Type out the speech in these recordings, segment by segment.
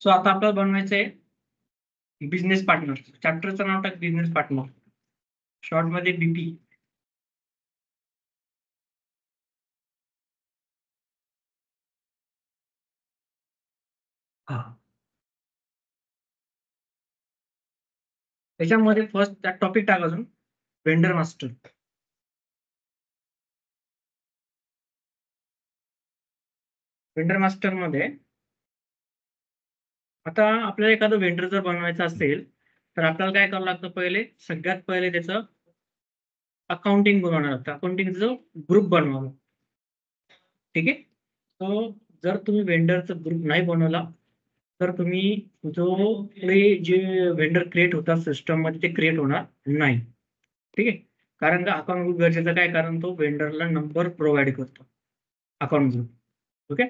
So आता आपल्याला बनवायचं आहे बिझनेस पार्टनर. चॅप्टरचं नाव टाक बिझनेस पार्टनर, शॉर्ट मध्ये बीपी. त्याच्यामध्ये फर्स्ट टॉपिक टाक अजून वेंडर मास्टर. वेंडर मास्टर मध्ये आता आपल्याला एखादं वेंडर जर बनवायचं असेल तर आपल्याला काय करावं लागतं, सगळ्यात पहिले त्याचं अकाउंटिंग बनवावं लागतं. अकाउंटिंगचं ग्रुप बनवावं. ठीक आहे. तो जर तुम्ही वेंडरचा ग्रुप नाही बनवला तर तुम्ही जे वेंडर क्रिएट होतात सिस्टम मध्ये ते क्रिएट होणार नाही. ठीक आहे. कारण का अकाउंट ग्रुप गरजेचं काय, कारण तो वेंडरला नंबर प्रोव्हाइड करतो अकाउंट ग्रुप. ओके.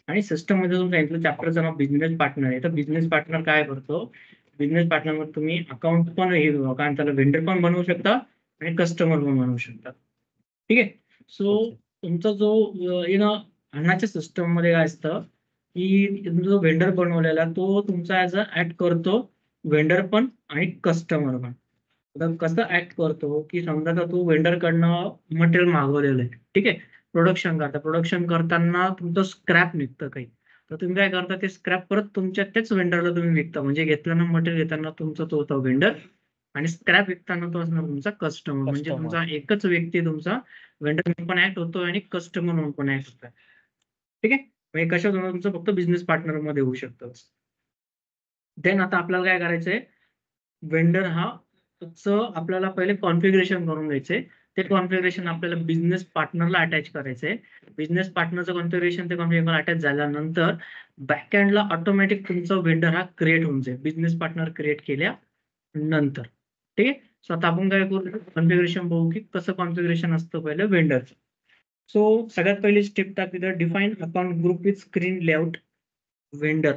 आणि सिस्टम मध्ये तुम्ही सांगितलं चॅप्टरचं नाव बिझनेस पार्टनर आहे. तर बिझनेस पार्टनर काय करतो, बिझनेस पार्टनर मध्ये तुम्ही अकाउंट पण कारण त्याला वेंडर पण बनवू शकता आणि कस्टमर पण बनवू शकता. ठीक आहे. सो तुमचा जो अन्नाच्या सिस्टम मध्ये काय असतं की जो वेंडर बनवलेला तो तुमचा ऍज अ ऍक्ट करतो वेंडर पण आणि कस्टमर पण. आता कसं ऍक्ट करतो की समजा तो वेंडर कडनं मटेरियल मागवलेलं आहे. ठीक आहे. प्रोडक्शन करताना तुमचं स्क्रॅप निघतं काही, तर तुम्ही काय करता ते स्क्रॅप परत तुमच्या त्याच वेंडरला तुम्ही विकता. म्हणजे घेताना मटेरियल घेताना तुमचा तो होता वेंडर आणि स्क्रॅप विकताना तो असणार तुमचा कस्टमर. म्हणजे तुमचा एकच व्यक्ती तुमचा वेंडर म्हणून पण ऍक्ट होतो आणि कस्टमर म्हणून पण ऍक्ट होतो. ठीक आहे. म्हणजे कशात तुमचं फक्त बिझनेस पार्टनर मध्ये होऊ शकतं. देन आता आपल्याला काय करायचंय, वेंडर हा आपल्याला पहिले कॉन्फिगरेशन करून घ्यायचंय. ते कॉन्फिगरेशन आपल्याला बिझनेस पार्टनरला अटॅच करायचंय. बिझनेस पार्टनरचं कॉन्फिगरेशन ते कॉन्फिगरेशन अटॅच झाल्यानंतर बॅकएंडला ऑटोमॅटिक तुमचा वेंडर हा क्रिएट होऊन जाईल बिझनेस पार्टनर क्रिएट केल्यानंतर. ठीक आहे. सो आता आपण काय करू, कॉन्फिगरेशन बघू की कसं कॉन्फिगरेशन असतं पहिलं वेंडरचं. सो सगळ्यात पहिली स्टेप टाक तिथं define account group with screen layout vendor.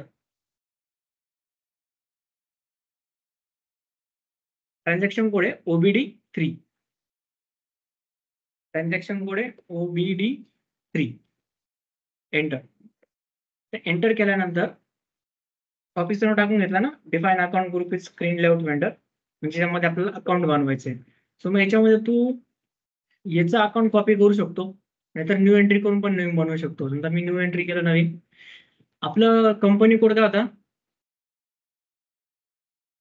Transaction code आहे OBD3. ट्रान्झॅक्शन कोड आहे OBD3. एंटर केल्यानंतर ऑफिसर टाकून घेतला ना, define account group with screen layout vendor, म्हणजे यामध्ये आपल्याला अकाउंट बनवायचं आहे. सो मग याच्यामध्ये तू याचा अकाउंट कॉपी करू शकतो, नाहीतर न्यू एंट्री करून पण नवीन बनवू शकतो. समजा मी न्यू एंट्री केलं नवीन, आपलं कंपनी कोड काय होता,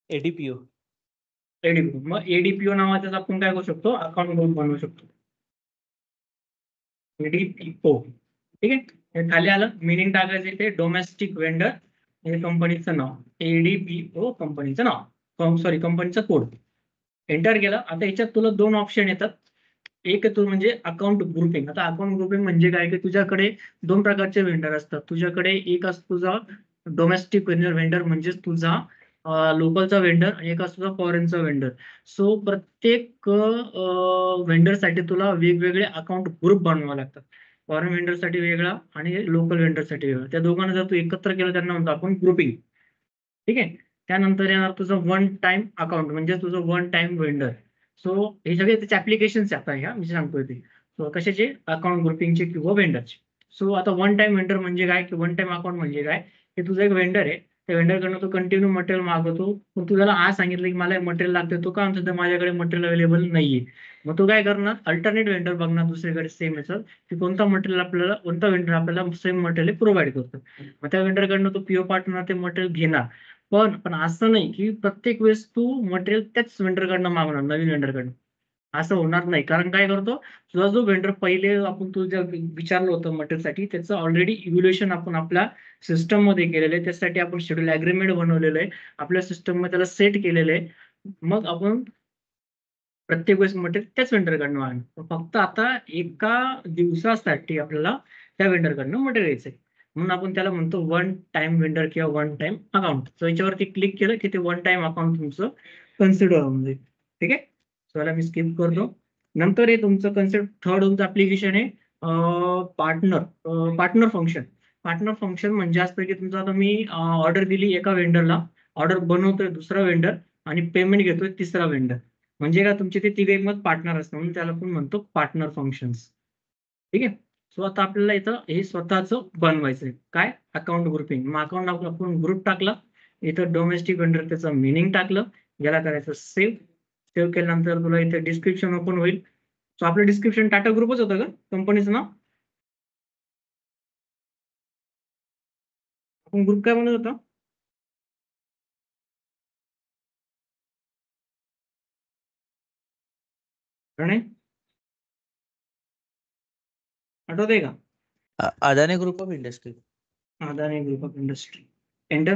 एडीपीओ. मग एडीपीओ नावाचा आपण काय करू शकतो, अकाउंट ग्रुप बनवू शकतो. एडीपीओ. ठीक आहे. खाली आलं मिनिंग टाकायचं ते डोमेस्टिक वेंडर म्हणजे कंपनीचं नाव, एडीपीओ कंपनीचं नाव, सॉरी कंपनीचा कोड. एंटर केलं. आता याच्यात तुला दोन ऑप्शन येतात. एक तो म्हणजे अकाउंट ग्रुपिंग. आता अकाउंट ग्रुपिंग म्हणजे काय की तुझ्याकडे दोन प्रकारचे वेंडर असतात. तुझ्याकडे एक असतो तुझा डोमेस्टिक वेंडर म्हणजेच तुझा लोकलचा वेंडर आणि एक असतो तुझा फॉरेनचा वेंडर. सो प्रत्येक वेंडरसाठी तुला वेगवेगळे अकाउंट ग्रुप बनवावे लागतात. फॉरेन वेंडरसाठी वेगळा आणि लोकल वेंडरसाठी वेगळा. त्या दोघांना जर तू एकत्र केलं त्यांना म्हणतो आपण ग्रुपिंग. ठीक आहे. त्यानंतर येणार तुझं वन टाइम अकाउंट म्हणजे तुझं वन टाइम वेंडर. सो हे सगळे त्याचे ऍप्लिकेशन्स आता ह्या मी सांगतोय ते. सो कशाचे, अकाउंट ग्रुपिंगचे किंवा वेंडरचे. सो आता वन टाइम वेंडर म्हणजे काय की वन टाइम अकाउंट म्हणजे काय, की तुझा एक वेंडर आहे, त्या वेंडरकडनं तू कंटिन्यू मटेरियल मागवतो. मग तू त्याला आज सांगितलं की मला मटेरियल लागतं, तो काय म्हणतो माझ्याकडे मटेरियल अवेलेबल नाहीये. मग तू काय करणार, अल्टरनेट वेंडर बघणार दुसरीकडे सेम याचं की कोणता वेंडर आपल्याला सेम मटेरियल प्रोव्हाइड करतो. मग त्या वेंडरकडनं तू पीओ पार्टनर ते मटेरियल घेणार. पण असं नाही की प्रत्येक वेळेस तू मटेरियल त्याच वेंडरकडनं मागवणार, नवीन वेंडरकडनं. असं होणार नाही. कारण काय करतो, तुझा जो वेंडर पहिले आपण तुझ्या विचारलं होतं मटेरियलसाठी त्याचं ऑलरेडी इव्हॅल्युएशन आपण आपल्या सिस्टम मध्ये केलेलं आहे. त्यासाठी आपण शेड्यूल अग्रीमेंट बनवलेलं आहे, आपल्या सिस्टम मध्ये त्याला सेट केलेलं आहे. मग आपण प्रत्येक वेळेस मटेरियल त्याच वेंडरकडनं मागणार. फक्त आता एका दिवसासाठी आपल्याला त्या वेंडरकडनं मटेरियल यायचंय, म्हणून आपण त्याला म्हणतो वन टाइम वेंडर किंवा वन टाइम अकाउंट. सो याच्यावरती क्लिक केलं की ते वन टाइम अकाउंट तुमचं कन्सिडर होऊन जाईल. ठीक आहे. सो याला मी स्किप करतो. नंतर हे तुमचं कन्सेप्ट थर्ड तुमचं ऍप्लिकेशन आहे पार्टनर फंक्शन. पार्टनर फंक्शन म्हणजे असतं की तुमचं आता मी ऑर्डर दिली एका वेंडरला, ऑर्डर बनवतोय दुसरा वेंडर आणि पेमेंट घेतोय तिसरा वेंडर. म्हणजे का तुमचे ते तिघे मग पार्टनर असतं, म्हणून त्याला आपण म्हणतो पार्टनर फंक्शन्स. ठीक आहे. सो आता आपल्याला इथं हे स्वतःच बनवायचं आहे. काय? Account grouping. मग अकाउंट आपण ग्रुप टाकला. इथं डोमेस्टिक वेंडर त्याचं मीनिंग टाकलं. याला करायचं सेव्ह. सेव्ह केल्यानंतर तुला इथे डिस्क्रिप्शन ओपन होईल. सो आपलं डिस्क्रिप्शन टाटा ग्रुपच होतं का कंपनीचं नाव? आपण ग्रुप काय म्हणत होतो? प्रणय आठवतंय का? Adani group of industry. Adani group of industry. Enter.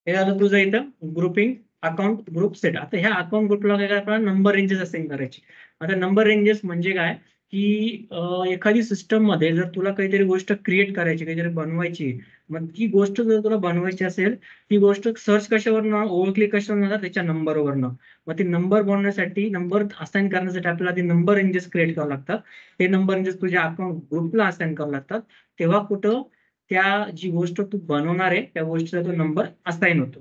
हे झालं तुझं इथं ग्रुपिंग अकाउंट ग्रुप सेट. आता ह्या अकाउंट ग्रुपला काय करायचं? नंबर रेंजेस असाइन करायचे. आता नंबर रेंजेस म्हणजे काय की एखादी सिस्टम मध्ये जर तुला काहीतरी गोष्ट क्रिएट करायची, काहीतरी बनवायची, मग ती गोष्ट जर तुला बनवायची असेल, ती गोष्ट सर्च कशावरनं ओळखली, कशावरनं? त्याच्या नंबरवरनं. मग ती नंबर बनवण्यासाठी, नंबर असाइन करण्यासाठी आपल्याला ती नंबर रेंजेस क्रिएट करावं लागतात. ते नंबर रेंजेस तुझ्या अकाउंट ग्रुपला असाइन करावं लागतात. तेव्हा कुठं त्या जी गोष्ट तू बनवणार आहे त्या गोष्टीचा तो नंबर असाइन होतो.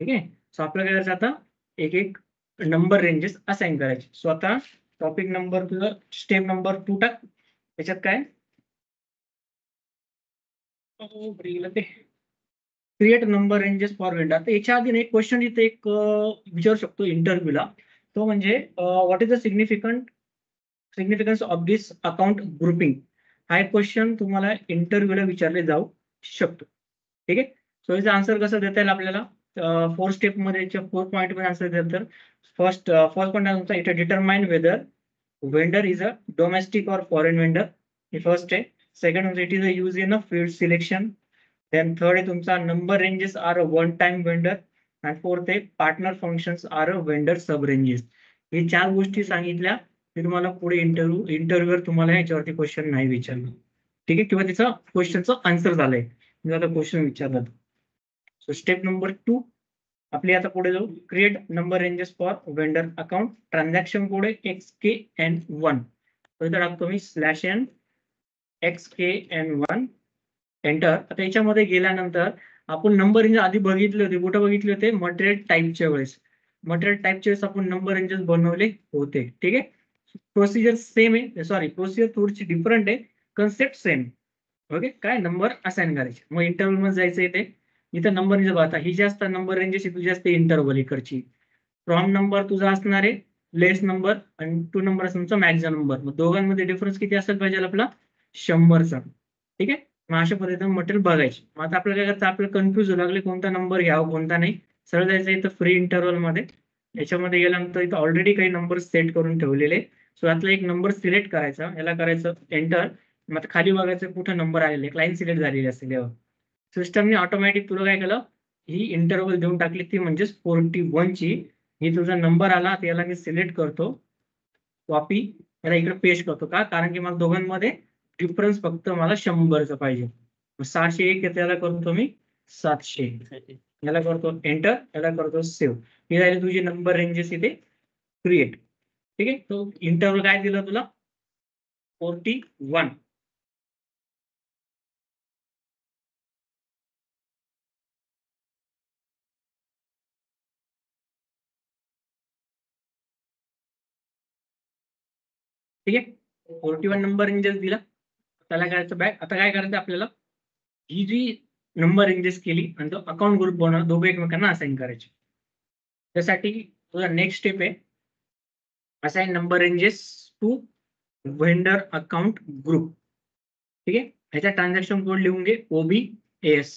ठीक आहे. सो आपल्याला काय करायचं आता? एक एक नंबर रेंजेस असाइन करायचे. सो आता टॉपिक नंबर तुझं स्टेप नंबर 2 टाक. त्याच्यात काय ते create number ranges for vendor. आता याच्या आधी एक क्वेश्चन इथे एक विचारू शकतो इंटरव्ह्यूला. तो म्हणजे what is the significance of this account grouping. हा एक क्वेश्चन तुम्हाला इंटरव्ह्यूला विचारले जाऊ शकतो. ठीक आहे. सो याचा आन्सर कसं देता येईल आपल्याला? 4 स्टेपमध्ये 4 पॉईंटमध्ये आन्सर दिलं तर फर्स्ट पॉईंट तुमचा इथे determine whether vendor is a domestic or foreign vendor. हे फर्स्ट आहे. Second it is a use in a field selection. Then third आहे तुमचा number ranges are a one time vendor. आणि fourth आहे partner functions are a vendor sub ranges. हे 4 गोष्टी सांगितल्या की तुम्हाला पुढे इंटरव्ह्यूवर तुम्हाला याच्यावरती क्वेश्चन नाही विचारलं. ठीक आहे. किंवा त्याचा क्वेश्चनचं आन्सर झालंय. मी आता क्वेश्चन विचारलं. सो स्टेप नंबर 2 आपली आता पुढे जाऊ. Create number ranges for vendor account. Transaction code आहे XKN1. तर इथं टाकतो मी /n XKN1. एंटर. आता याच्यामध्ये गेल्यानंतर आपण नंबर रेंज आधी बघितले होते. कुठे बघितले होते? मटेरियल टाईपच्या वेळेस. मटेरियल टाईपच्या वेळेस आपण नंबर रेंजेस बनवले होते. ठीक आहे. प्रोसिजर सेम आहे. सॉरी, प्रोसिजर थोडीशी डिफरंट आहे. Concept same. ओके. काय? नंबर असाइन करायचे. मग इंटरव्हल मध्ये जायचं इथे. इथं नंबर रेंज बघा. ही जास्त नंबर रेंजेस तुझी असते इंटरव्हल इकडची. फ्रॉम नंबर तुझा असणार आहे लेस नंबर आणि टू नंबर तुमचा मॅक्झिमम नंबर. मग दोघांमध्ये डिफरन्स किती असेल पाहिजे आपला? 100चा. ठीक आहे. मग अशा पद्धतीने मटेरियल बघायचे. मग आता आपल्याला काय करायचं? आपल्याला कन्फ्युज होऊ लागले कोणता नंबर घ्यावा कोणता नाही. सरळ जायचं इथं फ्री इंटरव्हल मध्ये. याच्यामध्ये गेल्यानंतर इथं ऑलरेडी काही नंबर सेट करून ठेवलेले. सो यातला एक नंबर सिलेक्ट करायचा. याला करायचं एंटर. मग आता खाली बघायचं कुठं नंबर आलेले, लाईन सिलेक्ट झालेली असेल यावर. सिस्टमने ऑटोमॅटिक तुला काय केलं? ही इंटरव्हल देऊन टाकली, ती म्हणजे 41 ची. ही तुझा नंबर आला त्याला मी सिलेक्ट करतो. कॉपी. याला इकडे पेस्ट करतो. का? कारण की मला दोघांमध्ये डिफरन्स फक्त मला 100चा पाहिजे. 601 त्याला करतो मी 700. याला करतो एंटर. याला करतो सेव्ह. ही झाली तुझी नंबर रेंजेस इथे क्रिएट. ठीक आहे. तो इंटरव्हल काय दिला तुला? 41. ठीक आहे. 41 नंबर रेंजेस दिला. त्याला करायचं बॅक. आता काय करायचं आपल्याला? ही जी नंबर रेंजेस केली आणि तो अकाउंट ग्रुप बनवला, दोघं एकमेकांना असाइन करायचे. त्यासाठी तुझा नेक्स्ट स्टेप आहे assign number ranges to vendor account group. ठीक आहे. ह्याचा ट्रान्झॅक्शन कोड लिहून घे OBAS.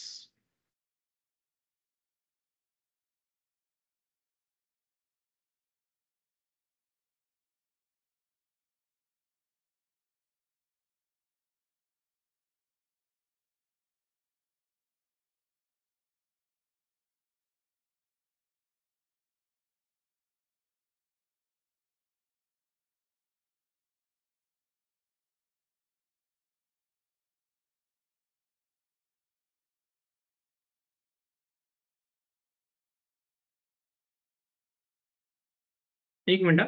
एक मिनिट.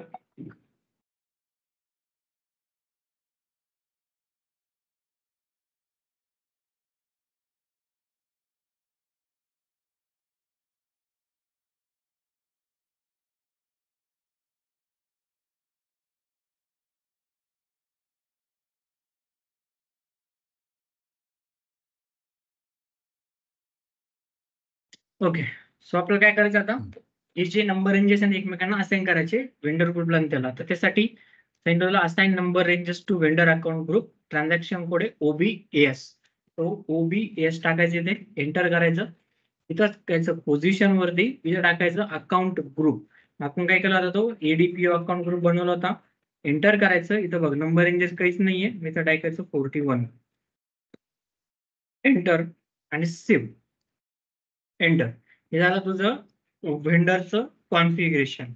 ओके. सो आपल्याला काय करायचं आता, हे जे नंबर रेंजेस आहेत एकमेकांना असाइन करायचे वेंडर ग्रुपला आणि त्याला. तर त्यासाठी सेंटरला assign number ranges to vendor account group, transaction code आहे OBAS. तो OBAS टाकायचे, इथे एंटर करायचं. इथं त्याचं पोझिशन वरती इथं टाकायचं अकाउंट ग्रुप. आपण काय केला होता, तो ADPO अकाउंट ग्रुप बनवला होता. एंटर करायचं. इथं बघ नंबर रेंजेस काहीच नाहीये. मी इथं टाकायचं 41. एंटर आणि सेव्ह. एंटर. हे झालं तुझं व्हेंडरचं कॉन्फिगरेशन.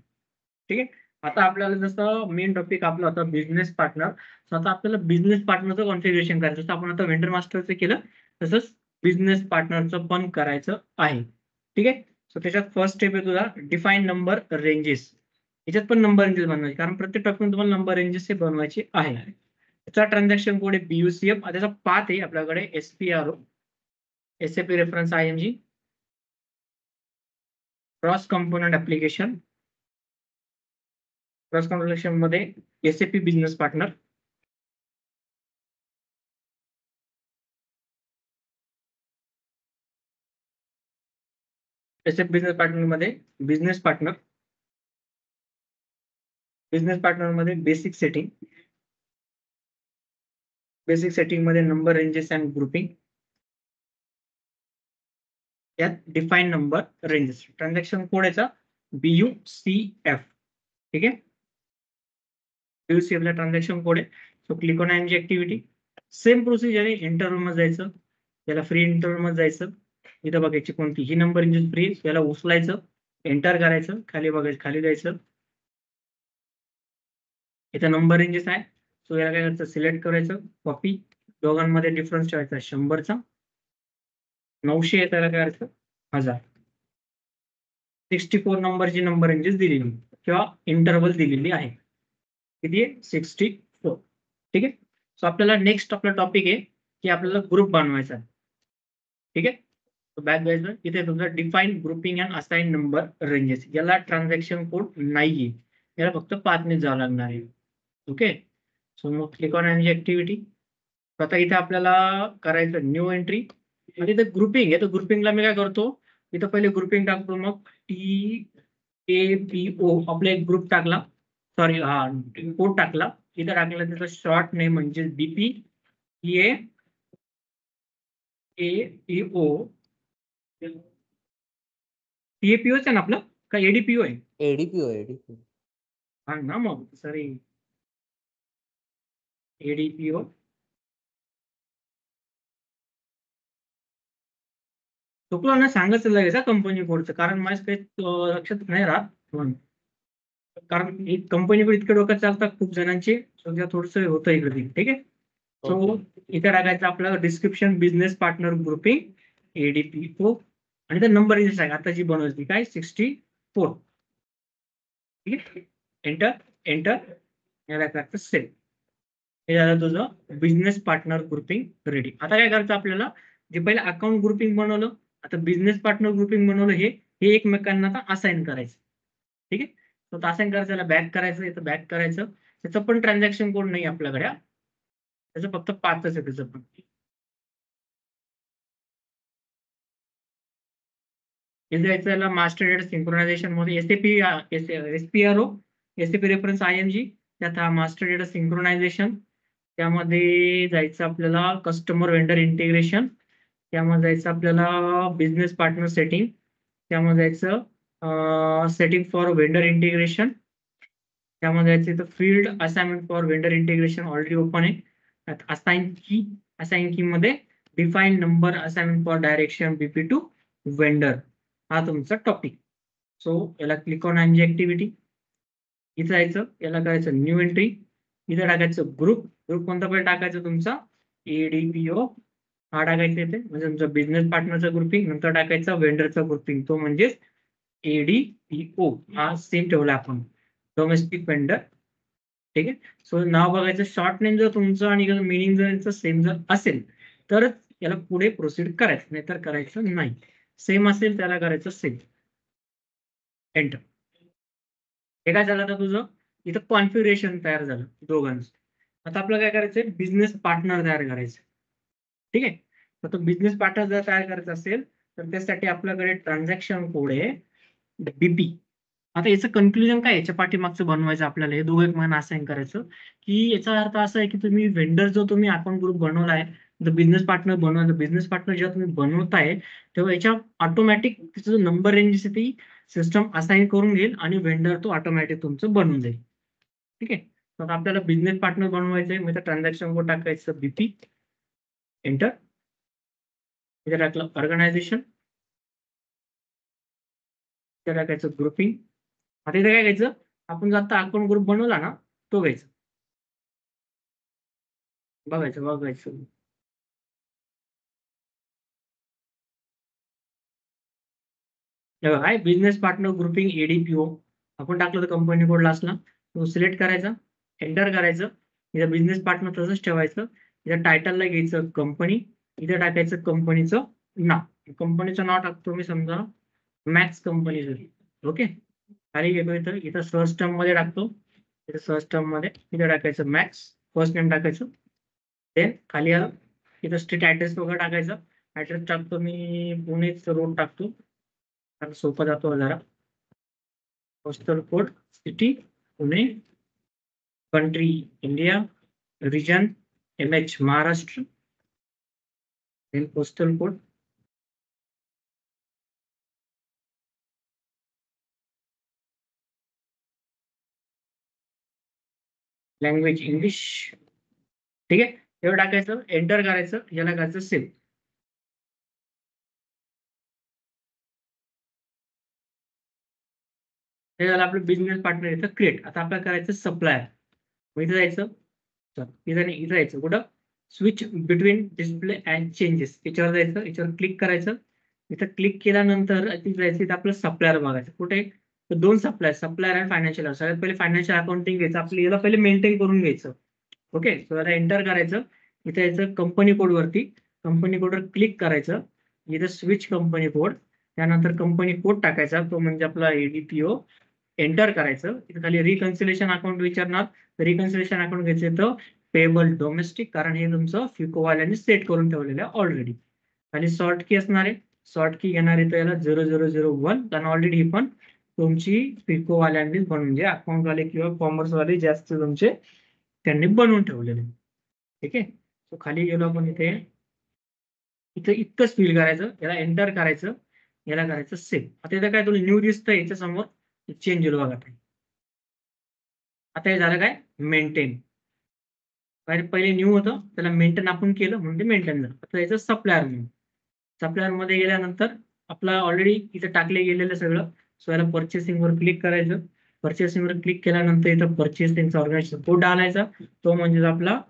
ठीक आहे. आता आपल्याला जसं मेन टॉपिक आपला होता बिझनेस पार्टनर. आता आपल्याला बिझनेस पार्टनरचं कॉन्फिगरेशन करायचं. जसं आपण आता व्हेंडर मास्टरचं केलं तसंच बिझनेस पार्टनरचं पण करायचं आहे. ठीक आहे. सो त्याच्यात फर्स्ट स्टेप आहे तुझा डिफाईन नंबर रेंजेस. याच्यात पण नंबर रेंजेस बनवायचे, कारण प्रत्येक टॉपिक तुम्हाला नंबर रेंजेस हे बनवायचे आहे. त्याचा ट्रान्झॅक्शन कोड आहे BUCF. त्याचा पाथ आहे आपल्याकडे SPRO, SAP reference IMG, cross component application. Cross component मध्ये SAP business partner, SAP business partner मध्ये बिझनेस पार्टनर, बिझनेस पार्टनर मध्ये बेसिक सेटिंग, बेसिक सेटिंग मध्ये नंबर रेंजेस अँड ग्रुपिंग, यात define number ranges. Transaction code याचा BUCF. ठीक आहे. BUCF ला transaction code आहे. So click on IMG activity. Same procedure आहे. इंटरव्ह्यू मध्ये जायचं, त्याला फ्री इंटरव्ह्यू मध्ये जायचं. इथं बघायची कोणतीही नंबर रेंजेस फ्री, त्याला उचलायचं, एंटर करायचं, खाली बघायचं, खाली जायचं. इथं नंबर रेंजेस आहे. सो याला काय करायचं, सिलेक्ट करायचं, कॉपी. दोघांमध्ये डिफरन्स ठेवायचा 100चा. 900 आहे, त्याला काय करायचं 1000. 64 नंबरची नंबर रेंजेस दिलेली किंवा इंटरव्हल दिलेली आहे. किती आहे 64. ठीक आहे. सो आपल्याला नेक्स्ट आपला टॉपिक आहे की आपल्याला ग्रुप बनवायचा आहे. ठीक आहे. बॅक जायचं, इथे तुमचा define grouping and assign number ranges. याला ट्रान्झॅक्शन कोड नाहीये, याला फक्त पाथने जावं लागणार आहे. ओके. सो मग क्लिक ऑन एनजी ऍक्टिव्हिटी. आता इथे आपल्याला करायचं न्यू एंट्री आणि इथे ग्रुपिंग आहे. तर ग्रुपिंगला मी काय करतो, इथं पहिले ग्रुपिंग टाकतो, मग TAPO आपला एक ग्रुप टाकला, सॉरी हा कोड टाकला. इथं टाकला त्याचा शॉर्ट नेम म्हणजे BP TAPO. TAPOच आहे ना आपलं, का ADPO आहे? ADPO. हा ना, मग सॉरी ADPO. चुकलो ना, सांगच लगेच कंपनी कोडचं, कारण माझ्या काही लक्षात नाही राहत म्हणून. कारण एक कंपनी पण इतके डोक्यात चालतात खूप जणांचे, सध्या थोडस होतं इकडे. ठीक आहे. सो इथे टाकायचं आपलं description business partner grouping ADPO आणि त्या नंबर रेंजेस आहे आता जी बनवली काय 64. ठीक आहे. Enter enter. याला करायचं सेव्ह. हे झालं तुझं बिझनेस पार्टनर ग्रुपिंग रेडी. आता काय करायचं आपल्याला, जे पहिले अकाउंट ग्रुपिंग बनवलं, आता बिझनेस पार्टनर ग्रुपिंग बनवलं, हे एकमेकांना आता असाइन करायचं. ठीक आहे. तर असाइन करायचं, त्याला बॅक करायचं, इथं बॅक करायचं. त्याचं पण ट्रान्झॅक्शन कोड नाही आपल्याकडे, त्याचं फक्त पाथच आहे त्याचं पण. इथे जायचं याला मास्टर डेटा सिंक्रोनायझेशन मध्ये SPRO SAP रेफरन्स IMG. त्यात हा मास्टर डेटा सिंक्रोनायझेशन. त्यामध्ये जायचं आपल्याला कस्टमर वेंडर इंटिग्रेशन. त्यामध्ये जायचं आपल्याला बिझनेस पार्टनर सेटिंग. त्यामध्ये जायचं सेटिंग फॉर वेंडर इंटिग्रेशन. त्यामध्ये जायचं field assignment for vendor integration already open आहे. असाइन की मध्ये define number assignment for direction BP to vendor. हा तुमचा टॉपिक. सो याला क्लिक ऑन एनजी ऍक्टिव्हिटी. इथं जायचं, याला करायचं न्यू एंट्री. इथं टाकायचं ग्रुप. ग्रुप कोणता पहिले टाकायचं तुमचा ADPO हा टाकायचा इथे, म्हणजे तुमचा बिझनेस पार्टनरचा ग्रुपिंग. नंतर टाकायचा वेंडरचा ग्रुपिंग, तो म्हणजे ADPO. हा सेम ठेवला आपण, डोमेस्टिक वेंडर. ठीक आहे. सो नाव बघायचं, शॉर्ट नेम जर तुमचं आणि मिनिंग जर सेम जर असेल तरच याला पुढे प्रोसीड करायचं, नाहीतर करायचं नाही. सेम असेल त्याला करायचं सेम. एंटर. हे काय झालं आता तुझं, इथं कॉन्फिगरेशन तयार झालं दोघांचं. आता आपल्याला काय करायचंय, बिझनेस पार्टनर तयार करायचं. ठीक आहे. तर तो बिझनेस पार्टनर जर तयार करायचा असेल तर त्यासाठी आपल्याकडे ट्रान्झॅक्शन कोड आहे बीपी. आता याचं कन्क्लुजन काय, याच्या पाठीमागचं बनवायचं आपल्याला, हे दोघं एकमेकांना असाइन करायचं, की याचा अर्थ असा आहे की तुम्ही वेंडर जो तुम्ही अकाउंट ग्रुप बनवला आहे, बिझनेस पार्टनर बनवला, बिझनेस पार्टनर जेव्हा तुम्ही बनवताय तेव्हा याच्या ऑटोमॅटिक जो नंबर रेंज ती सिस्टम असाइन करून घेईल आणि वेंडर तो ऑटोमॅटिक तुमचं बनवून जाईल. ठीक आहे. तर आपल्याला बिझनेस पार्टनर बनवायचंय, मग ट्रान्झॅक्शन कोड टाकायचं बीपी, एंटर. इथे टाकलं ऑर्गनायझेशन, इथे टाकायचं ग्रुपिंग. आता इथे काय घ्यायचं, आपण आता अकाउंट ग्रुप बनवला ना तो घ्यायचा, बघायचं. आहे बिझनेस पार्टनर ग्रुपिंग एडीपीओ. आपण टाकलं तर कंपनी कोड लास्टला तो सिलेक्ट करायचा, एंटर करायचं. इथे बिझनेस पार्टनर तसंच ठेवायचं. इथे टायटलला घ्यायचं कंपनी, इथे टाकायचं कंपनीचं नाव. कंपनीचं नाव टाकतो मी समजा मॅक्स कंपनी झाली. ओके. खाली घेतो इथं सर्च टर्म मध्ये टाकतो. इथे सर्च टर्म मध्ये इथे टाकायचं मॅक्स, फर्स्ट नेम टाकायचं. देन खाली आलं इथं स्ट्रीट ऍड्रेस वगैरे टाकायचं. ऍड्रेस टाकतो मी पुणेच रोड टाकतो, कारण सोपं जातो जरा. Postal code city Pune, country India, region MH Maharashtra, then postal code, language English. ठीक आहे. एवढं टाकायचं, एंटर करायचं, याला करायचं सेव्ह. हे झालं आपलं बिझनेस पार्टनर इथं क्रिएट. आता आपल्याला करायचं सप्लायर. मग इथं जायचं, इथं जायचं कुठं, switch between display and changes याच्यावर जायचं, याच्यावर क्लिक करायचं. इथं क्लिक केल्यानंतर तिथे जायचं, इथं आपलं सप्लायर बघायचं कुठे, तर दोन सप्लायर आणि फायनान्शियल. सगळ्यात पहिले फायनान्शियल अकाउंटिंग घ्यायचं, आपलं याला पहिले मेंटेन करून घ्यायचं. ओके. सो आता एंटर करायचं, इथे यायचं कंपनी कोड वरती, कंपनी कोडवर क्लिक करायचं, इथं स्विच कंपनी कोड, त्यानंतर कंपनी कोड टाकायचा, तो म्हणजे आपला एडीपीओ. एंटर करायचं. इथे खाली रिकन्सिलेशन अकाउंट विचारणार, रिकन्सिलेशन अकाउंट घ्यायचं तर पेबल डोमेस्टिक, कारण हे तुमचं फिकोवाल्याने सेट करून ठेवलेलं आहे ऑलरेडी. आणि शॉर्ट की असणार आहे, शॉर्ट की घेणार आहे तर याला 0001, कारण ऑलरेडी ही पण तुमची फिकोवाल्यांनीच बनवून, जे अकाउंटवाले किंवा कॉमर्सवाले जास्त तुमचे त्यांनी बनवून ठेवलेले. ठीक आहे. सो खाली गेलो आपण, इथं इतकंच फिल करायचं, याला एंटर करायचं, याला करायचं सेव्ह. आता इथं काय तुला न्यू दिसतंय याच्या समोर, चेंज होईल बघा. आता हे झालं काय, मेंटेन. पहिले न्यू होतं, त्याला मेंटेन आपण केलं म्हणून ते मेंटेन झालं. आता याचं सप्लायर म्हणून, सप्लायर मध्ये गेल्यानंतर आपला ऑलरेडी इथं टाकले गेलेलं सगळं. सो याला पर्चेसिंग वर क्लिक करायचं. पर्चेसिंग वर क्लिक केल्यानंतर इथं पर्चेसिंगचा ऑर्गनायझेशन कोड आणायचा, तो म्हणजे आपला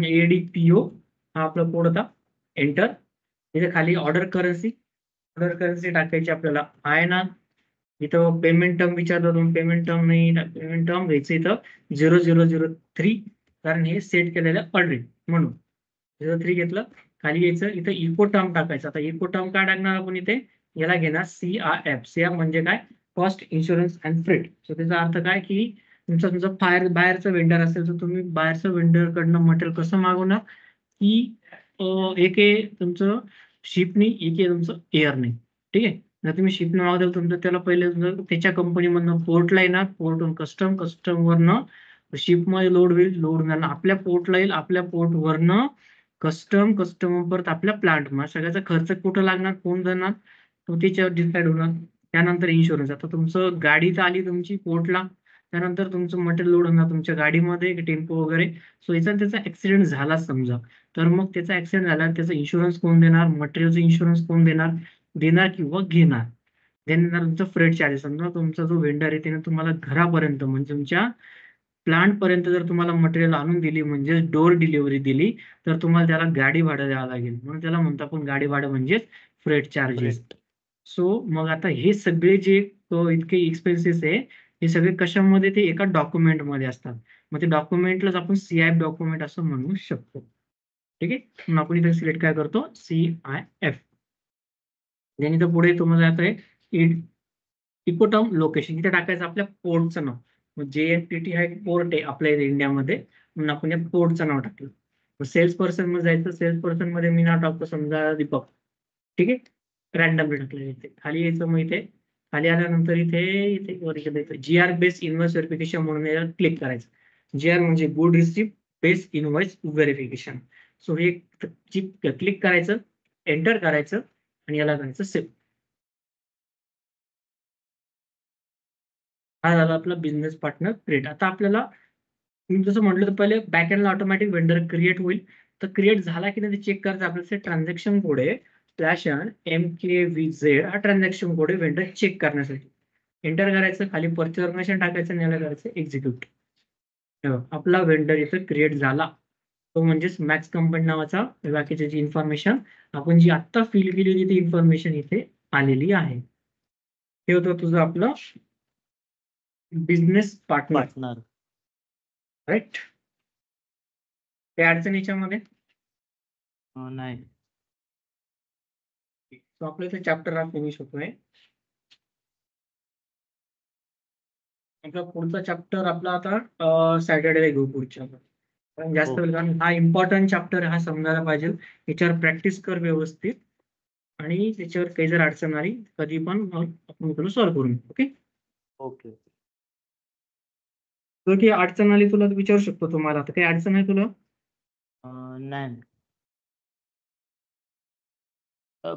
एडीपीओ हा आपला कोड होता. एंटर. इथे खाली ऑर्डर करन्सी टाकायची आपल्याला आहे ना. इथं पेमेंट टर्म विचारलं, तुम्ही पेमेंट टर्म नाही, पेमेंट टर्म घ्यायचं इथं 0003, कारण हे सेट केलेलं ऑलरेडी म्हणून 03 घेतलं. खाली यायचं, इथं इको टर्म टाकायचं. आता इको टर्म काय टाकणार आपण इथे, याला घेणार CRF. CRF म्हणजे काय, cost insurance and freight. So त्याचा अर्थ काय की तुमचं बाहेरचं वेंडर असेल तर तुम्ही बाहेरचं वेंडर कडनं मटेरियल कसं मागवणार, की एक आहे तुमचं शिपनी, एक आहे तुमचं एअरने. ठीक आहे. जर तुम्ही शिपने मागवता तुमचं त्याला पहिले त्याच्या कंपनीमधनं पोर्टला येणार, पोर्टवरून कस्टम वरनं शिपमध्ये लोड होईल, लोड झाला आपल्या पोर्टला येईल, आपल्या पोर्टवरनं कस्टम परत आपल्या प्लांट मध्ये. सगळ्याचा खर्च कुठं लागणार, कोण जाणार, तो त्याच्यावर डिसाईड होणार. त्यानंतर इन्शुरन्स. आता तुमचं गाडी तर आली तुमची पोर्टला, त्यानंतर तुमचं मटेरियल लोड होणार तुमच्या गाडीमध्ये, टेम्पो वगैरे. सो याचा त्याचा ऍक्सिडेंट झाला समजा, तर मग त्याचा ऍक्सिडेंट झाला, त्याचा इन्शुरन्स कोण देणार, मटेरियलचा इन्शुरन्स कोण देणार किंवा घेणार. देणार तुमचं फ्रेट चार्जेस. समजा तुमचा जो वेंडर आहे त्याने तुम्हाला घरापर्यंत म्हणजे तुमच्या प्लांट पर्यंत जर तुम्हाला मटेरियल आणून दिली, म्हणजे डोर डिलिव्हरी दिली, तर तुम्हाला त्याला गाडी भाडं द्यावं लागेल, म्हणून त्याला म्हणतो आपण गाडी भाडं म्हणजे फ्रेट चार्जेस. सो मग आता हे सगळे जे इतके एक्सपेन्सेस आहे, हे सगळे कशामध्ये, ते एका डॉक्युमेंट मध्ये असतात. मग ते डॉक्युमेंटलाच आपण CIF डॉक्युमेंट असं म्हणू शकतो. ठीक आहे. म्हणून आपण इथे सिलेक्ट काय करतो, CIF. आणि इथं पुढे तुम्हाला आता इको टर्म लोकेशन इथे टाकायचं आपल्या पोर्टचं नाव. मग JNPT हा एक पोर्ट आहे आपल्या इंडियामध्ये, म्हणून आपण या पोर्टचं नाव टाकलं. मग सेल्स पर्सन मध्ये जायचं, सेल्स पर्सन मध्ये मी नाव टाकतो समजा दीपक. ठीक आहे. रॅन्डमली टाकलेलं इथे खाली यायचं. मग इथे खाली आल्यानंतर इथे इथे वर इथे GR बेस इन्व्हॉइस व्हेरिफिकेशन म्हणून याला क्लिक करायचं. GR म्हणजे good receipt base invoice verification. So हे क्लिक करायचं, एंटर करायचं आणि याला करायचं सेव्ह. हा झाला आपला बिझनेस पार्टनर क्रिएट. आता आपल्याला मी जसं म्हटलं तर पहिले बॅकएंडला ऑटोमॅटिक वेंडर क्रिएट होईल. तर क्रिएट झाला की नाही ते चेक करायचं. आपल्याला ट्रान्झॅक्शन कोड आहे /MKVZ हा ट्रान्झॅक्शन कोड आहे वेंडर चेक करण्यासाठी. एंटर करायचं, खाली परचेस ऑर्गनायझेशन टाकायचं आणि याला करायचं एक्झिक्यूट. आपला वेंडर इथं क्रिएट झाला. तो म्हणजेच मॅक्स कंपनी नावाचा बाकीची जी इन्फॉर्मेशन आपण जी आत्ता फिल केली होती ती इन्फॉर्मेशन इथे आलेली आहे. हे होतं तुझं आपलं बिझनेस पार्टनर. पार्टनर. राईट. ते अडचण याच्यामध्ये नाही. तो आपलं इथे चॅप्टर हा फिनिश होतोय. आपला पुढचा चॅप्टर आपला आता सॅटर्डेला घेऊ पुढच्या. कारण जास्त हो. वेळ, कारण हा इम्पॉर्टंट चॅप्टर हा समजायला पाहिजे. याच्यावर प्रॅक्टिस कर व्यवस्थित आणि त्याच्यावर काही जर अडचण आली कधी पण आपण तुला सॉल्व्ह करून. ओके. ओके. तर की अडचण आली तुला तर विचारू शकतो तुम्हाला. आता काही अडचण आहे तुला? नाही.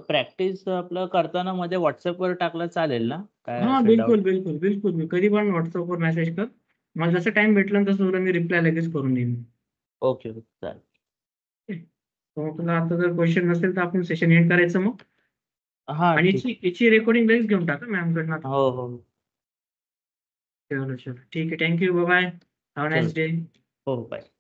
प्रॅक्टिस आपलं करताना मध्ये व्हॉट्सअपवर टाकलं चालेल ना? काय हा असं बिलकुल डाऊट? बिलकुल बिलकुल. मी कधी पण व्हॉट्सअपवर मेसेज कर. मला जसं टाइम भेटला ना तसं तुला मी रिप्लाय लगेच करून देईन. Okay, okay. चालेल. मग तुला आता जर क्वेश्चन नसेल तर आपण सेशन एंड करायचं मग. हां, आणि ठीक. याची रेकॉर्डिंग लगेच घेऊन टाका मॅम कडनं. हो, हो. चलो चलो ठीक आहे. थँक्यू. Bye bye. हॅव चलो. Nice day. हो, बाय.